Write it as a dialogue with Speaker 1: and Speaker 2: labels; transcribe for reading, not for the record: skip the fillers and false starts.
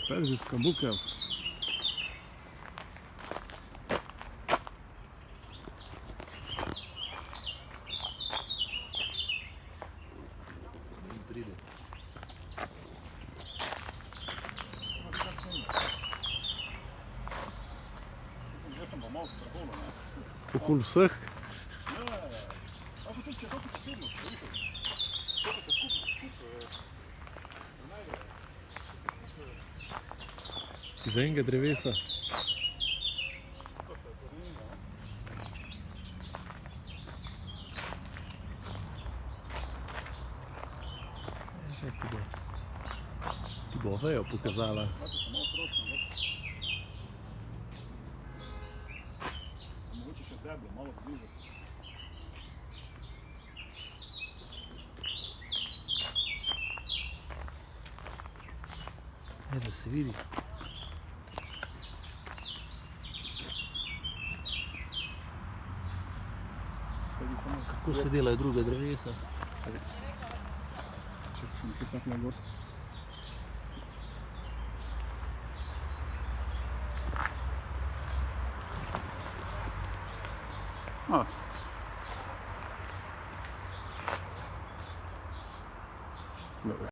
Speaker 1: Perzijska bukev.
Speaker 2: Pride.
Speaker 3: Jaz sem pa malo strahoval, ne.
Speaker 1: Okoli vseh.
Speaker 3: Ja. Ampak tudi če je toliko posebnost, slišaš? To pa se najde.
Speaker 1: Iz enega drevesa.
Speaker 3: To se porinja, ne.
Speaker 1: Ti bo vejo pokazala.
Speaker 3: Tako se malo prošno, ne. Mogoče še deblo, malo blizu.
Speaker 1: Da se vidi. Kako se delajo druga drevesa?
Speaker 3: Če sem še tak nagor. Dobro.